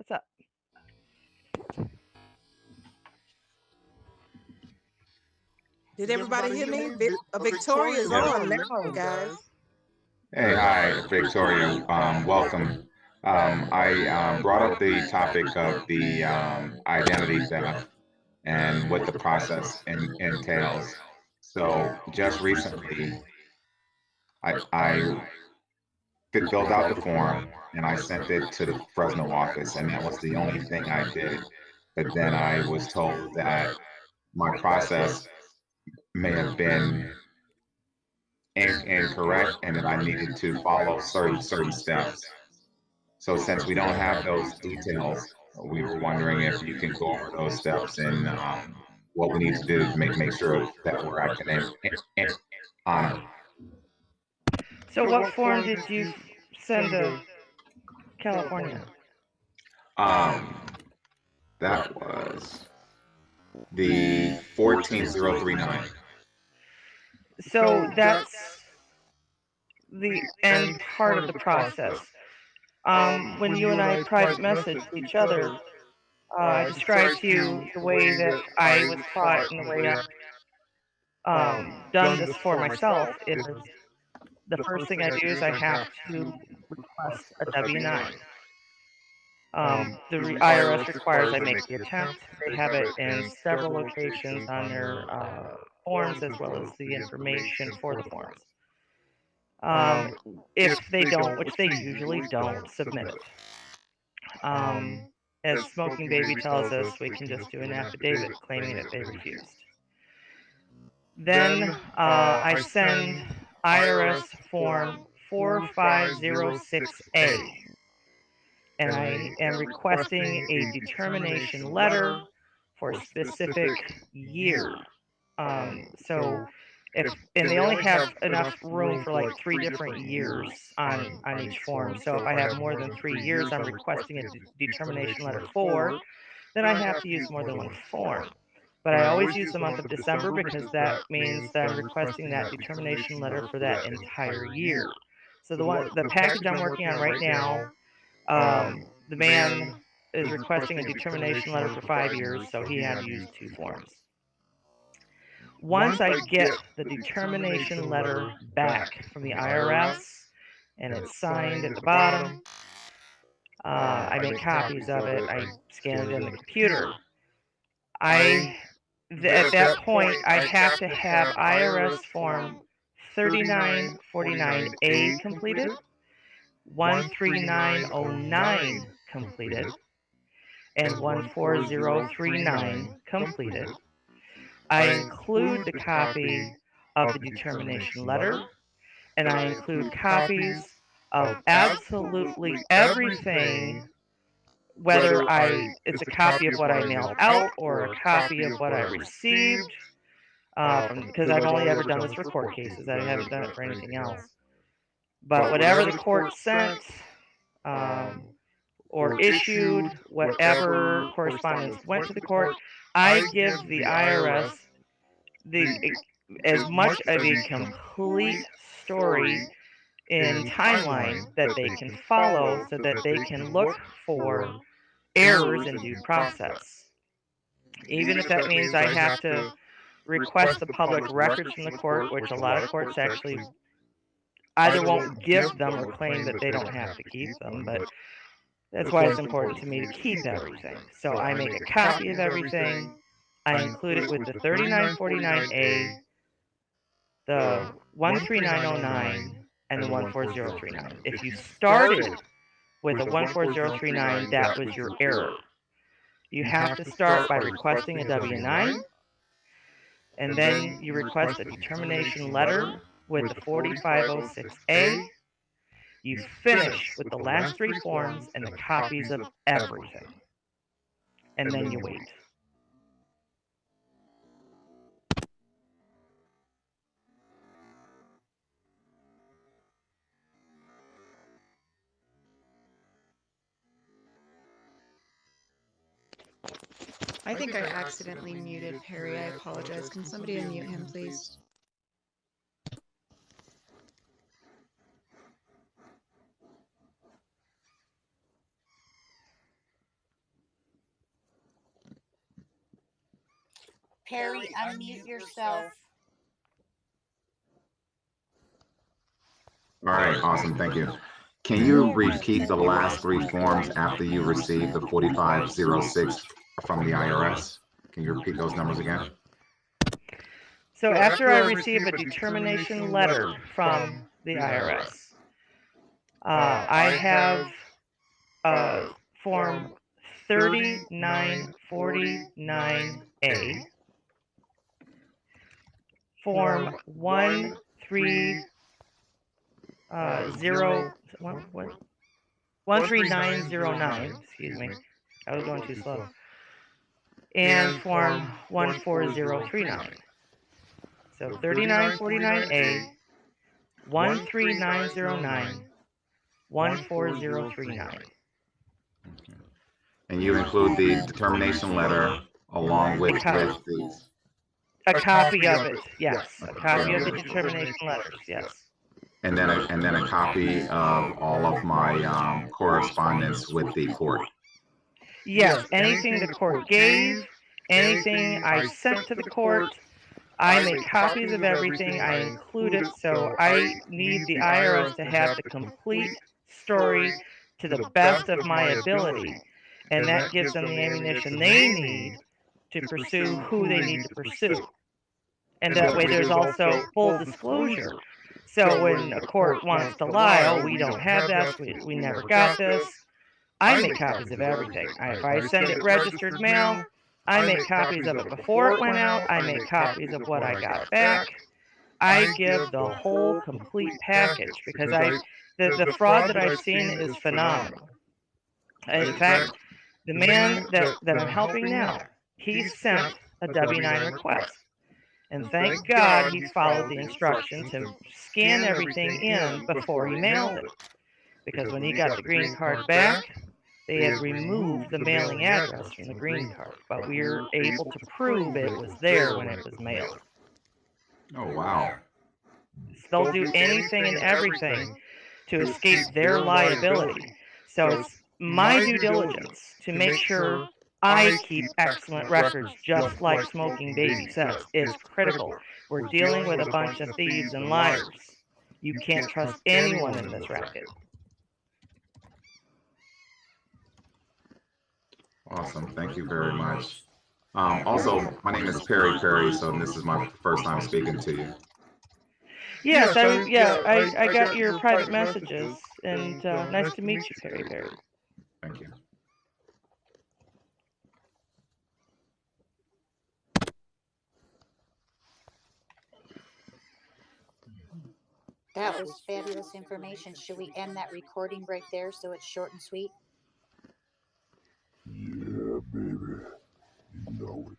What's up? Did everybody hear me? Victoria's on now, guys. Hey, hi, Victoria. Welcome. I brought up the topic of the identity theft and what the process entails. So just recently, I filled out the form and I sent it to the Fresno office, and that was the only thing I did. But then I was told that my process may have been incorrect and that I needed to follow certain steps. So since we don't have those details, we were wondering if you can go over those steps and what we need to do to make sure that we're acting in honor. So what form did you send to California? That was the 14039. So that's the end part of the process. When you and I private messaged each other, I described to you the way that I was taught and the way I've done this for myself is the first thing I do is I have to request a W-9. The IRS requires I make the attempt. They have it in several locations on their forms as well as the information for the forms. If they don't, which they usually don't, submit it. As Smoking Baby tells us, we can just do an affidavit claiming that they refused. Then I send IRS form 4506A, and I am requesting a determination letter for a specific year. And they only have enough room for like 3 different years on each form. So if I have more than 3 years, I'm requesting a determination letter for, then I have to use more than one form. But I always use the month of December because that means that I'm requesting that determination letter for that entire year. So the package I'm working on right now, the man is requesting a determination letter for 5 years, so he had to use 2 forms. Once I get the determination letter back from the IRS and it's signed at the bottom, I make copies of it. I scan it in the computer. At that point, I have to have IRS form 3949A completed, 13909 completed, and 14039 completed. I include the copy of the determination letter, and I include copies of absolutely everything, whether it's a copy of what I mailed out or a copy of what I received, because I've only ever done this for court cases. I haven't done it for anything else. But whatever the court sent or issued, whatever correspondence went to the court, I give the IRS as much of a complete story in timeline that they can follow so that they can look for errors in due process. Even if that means I have to request the public records from the court, which a lot of courts actually either won't give them or claim that they don't have to keep them, but that's why it's important to me to keep everything. So I make a copy of everything. I include it with the 3949A, the 13909, and the 14039. If you started with a 14039, that was your error. You have to start by requesting a W-9, and then you request a determination letter with the 4506A. You finish with the last 3 forms and the copies of everything. And then you wait. I think I accidentally muted Perry. I apologize. Can somebody unmute him, please? Perry, unmute yourself. All right, awesome, thank you. Can you repeat the last 3 forms after you received the 4506 from the IRS? Can you repeat those numbers again? So after I receive a determination letter from the IRS, I have Form 3949A, Form 13909, excuse me, I was going too slow, and Form 14039. So 3949A, 13909, 14039. And you include the determination letter along with these. A copy of it, yes. A copy of the it. determination letters, yes. And then a copy of all of my correspondence with the court. Yes, anything the court gave, anything I sent to the court, I make copies of everything. I include it, so I need the IRS to have the complete story to the best of my ability, and that gives them the ammunition they need to pursue who they need to pursue. And that way there's also full disclosure. So when a court wants to lie, oh, we don't have this, we never got this, I make copies of everything. If I send it registered mail, I make copies of it before it went out. I make copies of what I got back. I give the whole complete package because the fraud that I've seen is phenomenal. In fact, the man that I'm helping now, he sent a W-9 request. And thank God he followed the instruction to scan everything in before he mailed it. Because when he got the green card back, they had removed the mailing address from the green card. But we were able to prove it was there when it was mailed. Oh, wow. They'll do anything and everything to escape their liability. So it's my due diligence to make sure I keep excellent records, just like Smoking Baby says. It's critical. We're dealing with a bunch of thieves and liars. You can't trust anyone in this racket. Awesome, thank you very much. Also, my name is Perry, so this is my first time speaking to you. Yes, I got your private messages, and nice to meet you, Perry. Thank you. That was fabulous information. Should we end that recording right there so it's short and sweet? Yeah, baby. You know it.